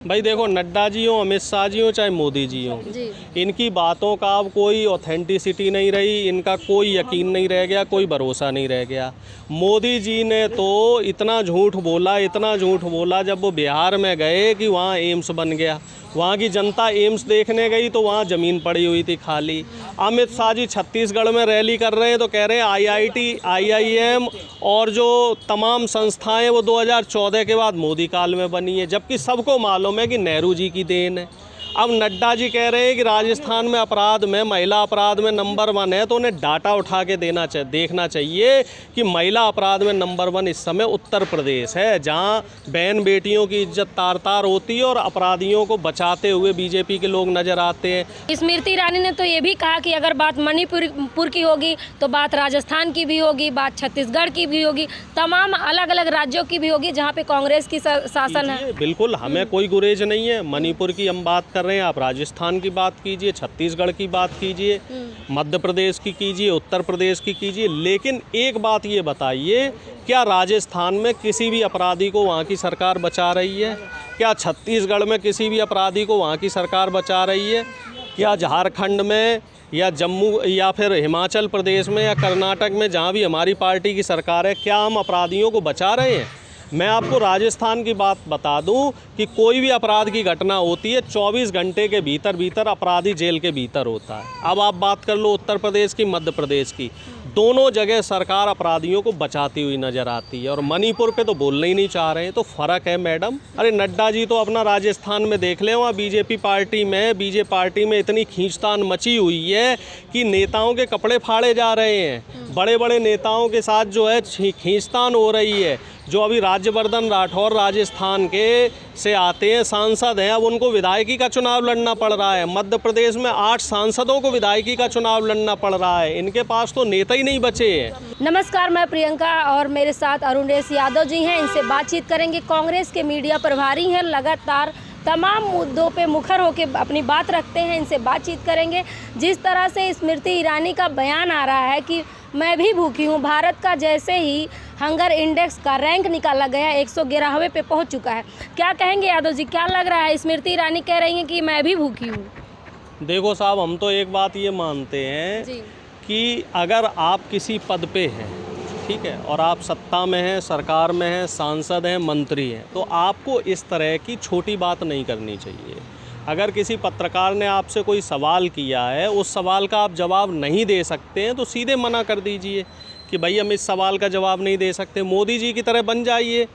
भाई देखो, नड्डा जी हो, अमित शाह जी हो, चाहे मोदी जी हो, इनकी बातों का अब कोई ऑथेंटिसिटी नहीं रही, इनका कोई यकीन नहीं रह गया, कोई भरोसा नहीं रह गया। मोदी जी ने तो इतना झूठ बोला जब वो बिहार में गए कि वहाँ एम्स बन गया। वहाँ की जनता एम्स देखने गई तो वहाँ ज़मीन पड़ी हुई थी खाली। अमित शाह जी छत्तीसगढ़ में रैली कर रहे हैं तो कह रहे हैं आईआईटी, आईआईएम और जो तमाम संस्थाएं वो 2014 के बाद मोदी काल में बनी है, जबकि सबको मालूम है कि नेहरू जी की देन है। अब नड्डा जी कह रहे हैं कि राजस्थान में अपराध में, महिला अपराध में नंबर 1 है, तो उन्हें डाटा उठा के देखना चाहिए कि महिला अपराध में नंबर 1 इस समय उत्तर प्रदेश है, जहां बहन बेटियों की इज्जत तार तार होती है और अपराधियों को बचाते हुए बीजेपी के लोग नजर आते हैं। स्मृति ईरानी ने तो ये भी कहा कि अगर बात मणिपुर की होगी तो बात राजस्थान की भी होगी, बात छत्तीसगढ़ की भी होगी, तमाम अलग अलग राज्यों की भी होगी जहाँ पे कांग्रेस की शासन है। बिल्कुल, हमें कोई गुरेज नहीं है। मणिपुर की हम बात कर रहे हैं, आप राजस्थान की बात कीजिए, छत्तीसगढ़ की बात कीजिए, मध्य प्रदेश की कीजिए, उत्तर प्रदेश की कीजिए, लेकिन एक बात ये बताइए, क्या राजस्थान में किसी भी अपराधी को वहाँ की सरकार बचा रही है? क्या छत्तीसगढ़ में किसी भी अपराधी को वहाँ की सरकार बचा रही है? क्या झारखंड में या जम्मू या फिर हिमाचल प्रदेश में या कर्नाटक में, जहाँ भी हमारी पार्टी की सरकार है, क्या हम अपराधियों को बचा रहे हैं? मैं आपको राजस्थान की बात बता दूं कि कोई भी अपराध की घटना होती है 24 घंटे के भीतर अपराधी जेल के भीतर होता है। अब आप बात कर लो उत्तर प्रदेश की, मध्य प्रदेश की, दोनों जगह सरकार अपराधियों को बचाती हुई नज़र आती है। और मणिपुर पे तो बोलना ही नहीं चाह रहे हैं, तो फ़र्क है मैडम। अरे नड्डा जी तो अपना राजस्थान में देख लें, वहाँ बीजेपी पार्टी में इतनी खींचतान मची हुई है कि नेताओं के कपड़े फाड़े जा रहे हैं, बड़े बड़े नेताओं के साथ जो है खींचतान हो रही है। जो अभी राज्यवर्धन राठौर राजस्थान के से आते हैं, सांसद हैं, अब उनको विधायकी का चुनाव लड़ना पड़ रहा है। मध्य प्रदेश में 8 सांसदों को विधायकी का चुनाव लड़ना पड़ रहा है। इनके पास तो नेता ही नहीं बचे हैं। नमस्कार, मैं प्रियंका और मेरे साथ अरुणेश यादव जी हैं। इनसे बातचीत करेंगे। कांग्रेस के मीडिया प्रभारी हैं, लगातार तमाम मुद्दों पे मुखर होकर अपनी बात रखते हैं। इनसे बातचीत करेंगे। जिस तरह से स्मृति ईरानी का बयान आ रहा है कि मैं भी भूखी हूँ, भारत का जैसे ही हंगर इंडेक्स का रैंक निकाला गया 111वें पे पहुँच चुका है। क्या कहेंगे यादव जी, क्या लग रहा है? स्मृति ईरानी कह रही हैं कि मैं भी भूखी हूँ। देखो साहब, हम तो एक बात ये मानते हैं कि अगर आप किसी पद पे हैं, ठीक है, और आप सत्ता में हैं, सरकार में हैं, सांसद हैं, मंत्री हैं, तो आपको इस तरह की छोटी बात नहीं करनी चाहिए। अगर किसी पत्रकार ने आपसे कोई सवाल किया है, उस सवाल का आप जवाब नहीं दे सकते हैं तो सीधे मना कर दीजिए कि भाई हम इस सवाल का जवाब नहीं दे सकते। मोदी जी की तरह बन जाइए।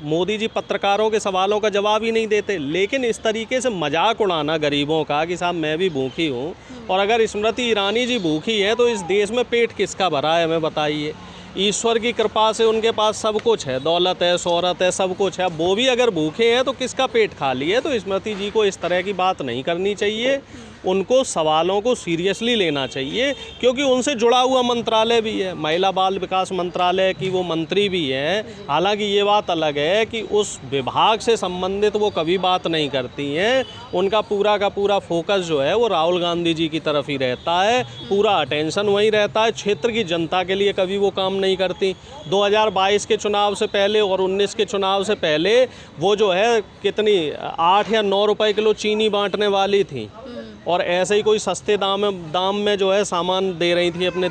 मोदी जी पत्रकारों के सवालों का जवाब ही नहीं देते, लेकिन इस तरीके से मजाक उड़ाना गरीबों का कि साहब मैं भी भूखी हूँ, और अगर स्मृति ईरानी जी भूखी है तो इस देश में पेट किसका भरा है, हमें बताइए। ईश्वर की कृपा से उनके पास सब कुछ है, दौलत है, शोहरत है, सब कुछ है। वो भी अगर भूखे हैं तो किसका पेट खाली है? तो स्मृति जी को इस तरह की बात नहीं करनी चाहिए। उनको सवालों को सीरियसली लेना चाहिए, क्योंकि उनसे जुड़ा हुआ मंत्रालय भी है, महिला बाल विकास मंत्रालय की वो मंत्री भी हैं। हालांकि ये बात अलग है कि उस विभाग से संबंधित वो कभी बात नहीं करती हैं। उनका पूरा का पूरा फोकस जो है वो राहुल गांधी जी की तरफ ही रहता है, पूरा अटेंशन वहीं रहता है। क्षेत्र की जनता के लिए कभी वो काम नहीं करती। 2022 के चुनाव से पहले और 19 के चुनाव से पहले वो जो है कितनी 8 या 9 रुपए किलो चीनी बांटने वाली थी, और ऐसे ही कोई सस्ते दाम में जो है सामान दे रही थी अपने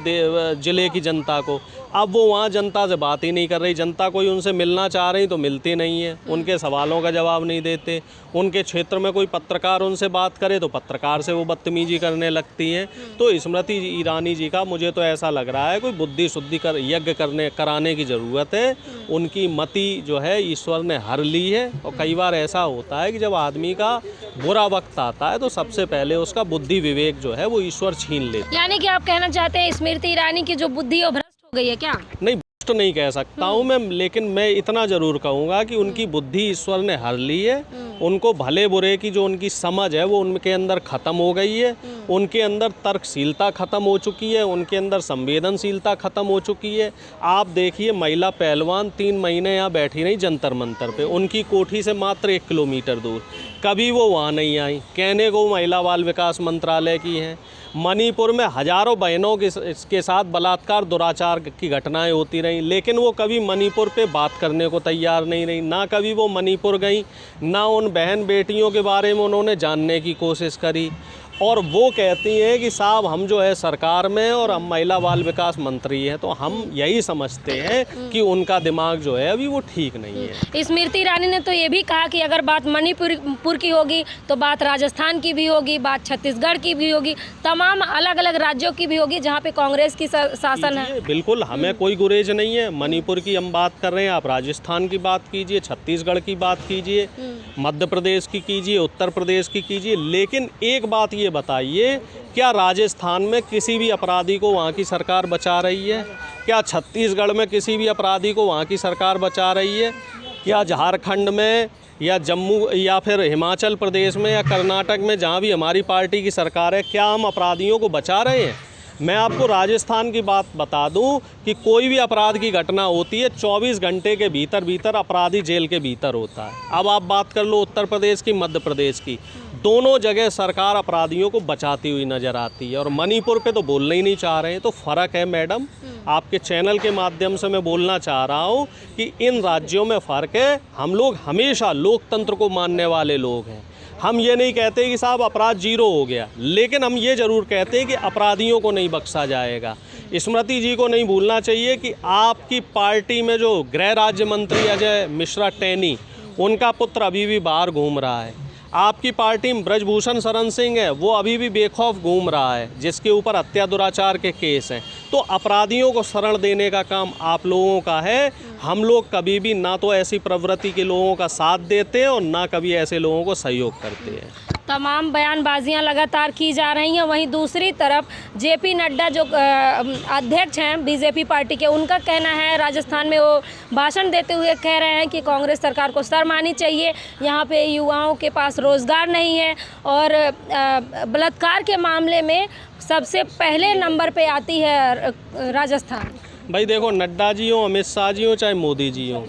ज़िले की जनता को। अब वो वहाँ जनता से बात ही नहीं कर रही। जनता कोई उनसे मिलना चाह रही तो मिलती नहीं है, उनके सवालों का जवाब नहीं देते। उनके क्षेत्र में कोई पत्रकार उनसे बात करे तो पत्रकार से वो बदतमीजी करने लगती हैं। तो स्मृति ईरानी जी का मुझे तो ऐसा लग रहा है कोई बुद्धि शुद्धि यज्ञ कराने की ज़रूरत है। उनकी मति जो है ईश्वर ने हर ली है, और कई बार ऐसा होता है कि जब आदमी का बुरा वक्त आता है तो सबसे पहले उसका बुद्धि विवेक जो है वो ईश्वर छीन लेता है। यानी कि आप कहना चाहते हैं स्मृति ईरानी की जो बुद्धि है भ्रष्ट हो गई है क्या? नहीं, भ्रष्ट नहीं कह सकता हूँ मैं, लेकिन मैं इतना जरूर कहूँगा कि उनकी बुद्धि ईश्वर ने हर ली है। उनको भले बुरे की जो उनकी समझ है वो उनके अंदर ख़त्म हो गई है। उनके अंदर तर्कशीलता ख़त्म हो चुकी है, उनके अंदर संवेदनशीलता ख़त्म हो चुकी है। आप देखिए, महिला पहलवान 3 महीने यहाँ बैठी रही जंतर मंतर पे, उनकी कोठी से मात्र 1 किलोमीटर दूर। कभी वो वहाँ नहीं आई। कहने को महिला बाल विकास मंत्रालय की हैं। मणिपुर में हज़ारों बहनों के साथ बलात्कार दुराचार की घटनाएं होती रहीं, लेकिन वो कभी मणिपुर पे बात करने को तैयार नहीं रही। ना कभी वो मणिपुर गई, ना उन बहन बेटियों के बारे में उन्होंने जानने की कोशिश करी। और वो कहती हैं कि साहब हम जो है सरकार में और हम महिला बाल विकास मंत्री हैं, तो हम यही समझते हैं कि उनका दिमाग जो है अभी वो ठीक नहीं है। स्मृति ईरानी ने तो ये भी कहा कि अगर बात मणिपुर की होगी तो बात राजस्थान की भी होगी, बात छत्तीसगढ़ की भी होगी, तमाम अलग अलग राज्यों की भी होगी जहाँ पे कांग्रेस की शासन है। बिल्कुल, हमें कोई गुरेज नहीं है। मणिपुर की हम बात कर रहे हैं, आप राजस्थान की बात कीजिए, छत्तीसगढ़ की बात कीजिए, मध्य प्रदेश की कीजिए, उत्तर प्रदेश की कीजिए, लेकिन एक बात ये बताइए, क्या राजस्थान में किसी भी अपराधी को वहाँ की सरकार बचा रही है? क्या छत्तीसगढ़ में किसी भी अपराधी को वहाँ की सरकार बचा रही है? क्या झारखंड में या जम्मू या फिर हिमाचल प्रदेश में या कर्नाटक में जहाँ भी हमारी पार्टी की सरकार है, क्या हम अपराधियों को बचा रहे हैं? मैं आपको राजस्थान की बात बता दूं कि कोई भी अपराध की घटना होती है 24 घंटे के भीतर अपराधी जेल के भीतर होता है। अब आप बात कर लो उत्तर प्रदेश की, मध्य प्रदेश की, दोनों जगह सरकार अपराधियों को बचाती हुई नज़र आती है। और मणिपुर पे तो बोलना ही नहीं चाह रहे हैं। तो फ़र्क है मैडम, आपके चैनल के माध्यम से मैं बोलना चाह रहा हूँ कि इन राज्यों में फ़र्क है। हम लोग हमेशा लोकतंत्र को मानने वाले लोग हैं। हम ये नहीं कहते कि साहब अपराध जीरो हो गया, लेकिन हम ये ज़रूर कहते हैं कि अपराधियों को नहीं बख्शा जाएगा। स्मृति जी को नहीं भूलना चाहिए कि आपकी पार्टी में जो गृह राज्य मंत्री अजय मिश्रा टैनी, उनका पुत्र अभी भी बाहर घूम रहा है। आपकी पार्टी में ब्रजभूषण शरण सिंह है, वो अभी भी बेखौफ घूम रहा है, जिसके ऊपर हत्या दुराचार के केस हैं। तो अपराधियों को शरण देने का काम आप लोगों का है। हम लोग कभी भी ना तो ऐसी प्रवृत्ति के लोगों का साथ देते हैं और ना कभी ऐसे लोगों को सहयोग करते हैं। तमाम बयानबाजियां लगातार की जा रही हैं। वहीं दूसरी तरफ जेपी नड्डा जो अध्यक्ष हैं बीजेपी पार्टी के, उनका कहना है, राजस्थान में वो भाषण देते हुए कह रहे हैं कि कांग्रेस सरकार को शर्म आनी चाहिए, यहाँ पे युवाओं के पास रोज़गार नहीं है और बलात्कार के मामले में सबसे पहले नंबर पे आती है राजस्थान। भाई देखो, नड्डा जी हो, अमित शाह जी हो, चाहे मोदी जी हो,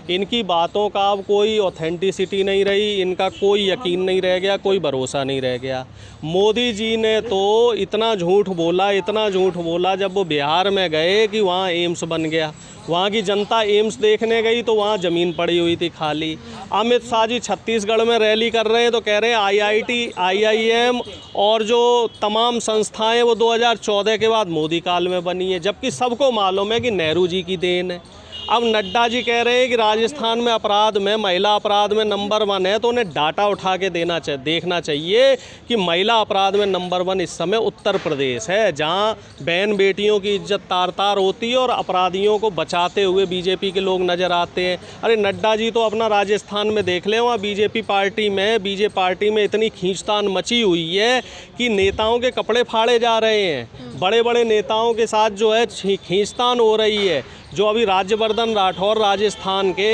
इनकी बातों का अब कोई ऑथेंटिसिटी नहीं रही, इनका कोई यकीन नहीं रह गया, कोई भरोसा नहीं रह गया। मोदी जी ने तो इतना झूठ बोला जब वो बिहार में गए कि वहाँ एम्स बन गया। वहाँ की जनता एम्स देखने गई तो वहाँ ज़मीन पड़ी हुई थी खाली। अमित शाह जी छत्तीसगढ़ में रैली कर रहे हैं तो कह रहे हैं IIT, IIM और जो तमाम संस्थाएं वो 2014 के बाद मोदी काल में बनी है, जबकि सबको मालूम है कि नेहरू जी की देन है। अब नड्डा जी कह रहे हैं कि राजस्थान में अपराध में, महिला अपराध में नंबर 1 है, तो उन्हें डाटा उठा के देखना चाहिए कि महिला अपराध में नंबर 1 इस समय उत्तर प्रदेश है, जहां बहन बेटियों की इज्जत तार तार होती है और अपराधियों को बचाते हुए बीजेपी के लोग नज़र आते हैं। अरे नड्डा जी तो अपना राजस्थान में देख लें, वहाँ बीजेपी पार्टी में इतनी खींचतान मची हुई है कि नेताओं के कपड़े फाड़े जा रहे हैं। बड़े बड़े नेताओं के साथ जो है खींचतान हो रही है। जो अभी राज्यवर्धन राठौर राजस्थान के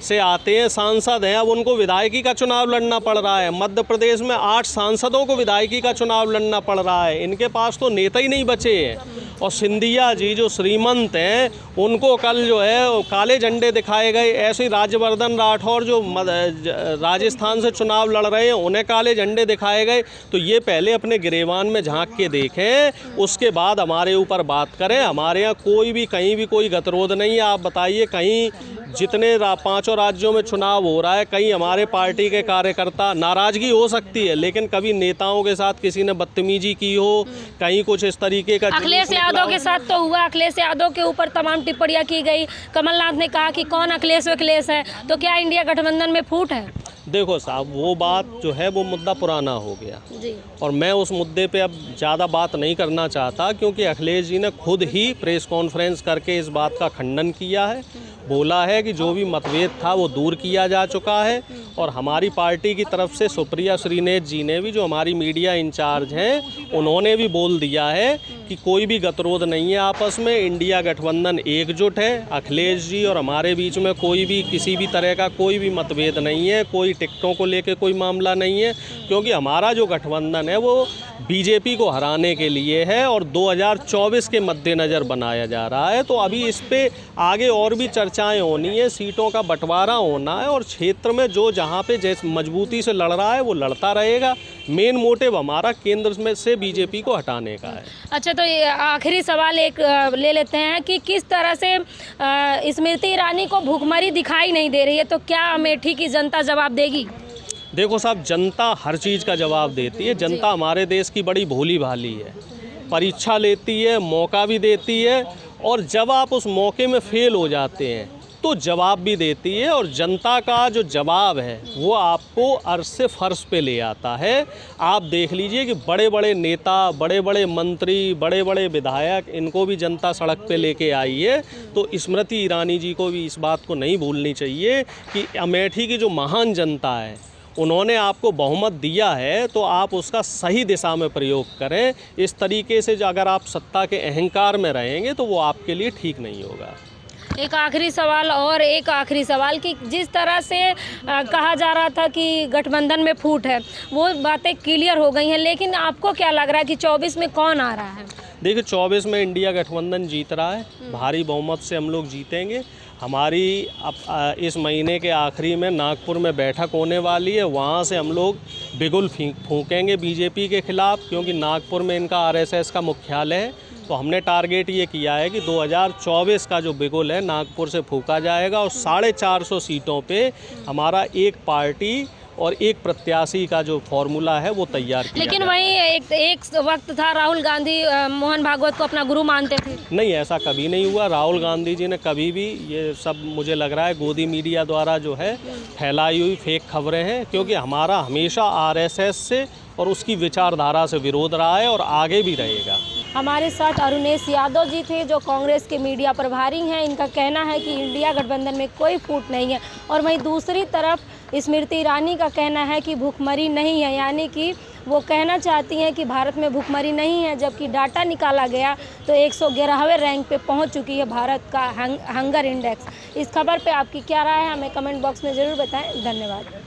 से आते हैं, सांसद हैं, अब उनको विधायकी का चुनाव लड़ना पड़ रहा है। मध्य प्रदेश में 8 सांसदों को विधायकी का चुनाव लड़ना पड़ रहा है। इनके पास तो नेता ही नहीं बचे हैं। और सिंधिया जी जो श्रीमंत हैं, उनको कल जो है काले झंडे दिखाए गए। ऐसे ही राज्यवर्धन राठौर जो राजस्थान से चुनाव लड़ रहे हैं, उन्हें काले झंडे दिखाए गए। तो ये पहले अपने गिरेबान में झांक के देखें, उसके बाद हमारे ऊपर बात करें। हमारे यहाँ कोई भी कहीं भी कोई गतिरोध नहीं है। आप बताइए, कहीं जितने 5 राज्यों में चुनाव हो रहा है, कहीं हमारे पार्टी के कार्यकर्ता, नाराज़गी हो सकती है, लेकिन कभी नेताओं के साथ किसी ने बदतमीजी की हो, कहीं कुछ इस तरीके का। अखिलेश यादव के साथ तो हुआ, अखिलेश यादव के ऊपर तमाम टिप्पणियां की गई। कमलनाथ ने कहा कि कौन अखिलेश है, तो क्या इंडिया गठबंधन में फूट है? देखो साहब, वो बात जो है वो मुद्दा पुराना हो गया जी। और मैं उस मुद्दे पे अब ज़्यादा बात नहीं करना चाहता, क्योंकि अखिलेश जी ने खुद ही प्रेस कॉन्फ्रेंस करके इस बात का खंडन किया है। बोला है कि जो भी मतभेद था वो दूर किया जा चुका है। और हमारी पार्टी की तरफ से सुप्रिया श्रीनेत जी ने भी, जो हमारी मीडिया इंचार्ज हैं, उन्होंने भी बोल दिया है कि कोई भी गतिरोध नहीं है आपस में। इंडिया गठबंधन एकजुट है। अखिलेश जी और हमारे बीच में कोई भी किसी भी तरह का कोई भी मतभेद नहीं है, कोई टिकटों को लेकर कोई मामला नहीं है, क्योंकि हमारा जो गठबंधन है वो बीजेपी को हराने के लिए है और 2024 के मद्देनज़र बनाया जा रहा है। तो अभी इस पे आगे और भी चर्चाएं होनी है, सीटों का बंटवारा होना है और क्षेत्र में जो जहाँ पे जैसे मजबूती से लड़ रहा है वो लड़ता रहेगा। मेन मोटिव हमारा केंद्र में से बीजेपी को हटाने का है। अच्छा, तो ये आखिरी सवाल एक ले लेते हैं कि किस तरह से स्मृति ईरानी को भूखमरी दिखाई नहीं दे रही है, तो क्या अमेठी की जनता जवाब देगी? देखो साहब, जनता हर चीज़ का जवाब देती है। जनता हमारे देश की बड़ी भोली भाली है, परीक्षा लेती है, मौका भी देती है और जब आप उस मौके में फेल हो जाते हैं तो जवाब भी देती है। और जनता का जो जवाब है वो आपको अर्श से फर्श पे ले आता है। आप देख लीजिए कि बड़े बड़े नेता, बड़े बड़े मंत्री, बड़े बड़े विधायक, इनको भी जनता सड़क पे लेके आई है। तो स्मृति ईरानी जी को भी इस बात को नहीं भूलनी चाहिए कि अमेठी की जो महान जनता है उन्होंने आपको बहुमत दिया है, तो आप उसका सही दिशा में प्रयोग करें। इस तरीके से जो अगर आप सत्ता के अहंकार में रहेंगे तो वो आपके लिए ठीक नहीं होगा। एक आखिरी सवाल कि जिस तरह से कहा जा रहा था कि गठबंधन में फूट है, वो बातें क्लियर हो गई हैं, लेकिन आपको क्या लग रहा है कि 24 में कौन आ रहा है? देखिए, 24 में इंडिया गठबंधन जीत रहा है, भारी बहुमत से हम लोग जीतेंगे। हमारी अब इस महीने के आखिरी में नागपुर में बैठक होने वाली है, वहाँ से हम लोग बिगुल फूंकेंगे बीजेपी के खिलाफ, क्योंकि नागपुर में इनका आरएसएस का मुख्यालय है। तो हमने टारगेट ये किया है कि 2024 का जो बिगुल है नागपुर से फूंका जाएगा और 450 सीटों पे हमारा एक पार्टी और एक प्रत्याशी का जो फॉर्मूला है वो तैयार किया। लेकिन वहीं एक वक्त था राहुल गांधी मोहन भागवत को अपना गुरु मानते थे। नहीं, ऐसा कभी नहीं हुआ। राहुल गांधी जी ने कभी भी, ये सब मुझे लग रहा है गोदी मीडिया द्वारा जो है फैलाई हुई फेक खबरें हैं, क्योंकि हमारा हमेशा आरएसएस से और उसकी विचारधारा से विरोध रहा है और आगे भी रहेगा। हमारे साथ अरुणेश यादव जी थे जो कांग्रेस के मीडिया प्रभारी हैं। इनका कहना है कि इंडिया गठबंधन में कोई फूट नहीं है और वहीं दूसरी तरफ स्मृति ईरानी का कहना है कि भूखमरी नहीं है, यानी कि वो कहना चाहती हैं कि भारत में भूखमरी नहीं है, जबकि डाटा निकाला गया तो 111वें रैंक पे पहुंच चुकी है भारत का हंगर इंडेक्स। इस खबर पे आपकी क्या राय है, हमें कमेंट बॉक्स में ज़रूर बताएं। धन्यवाद।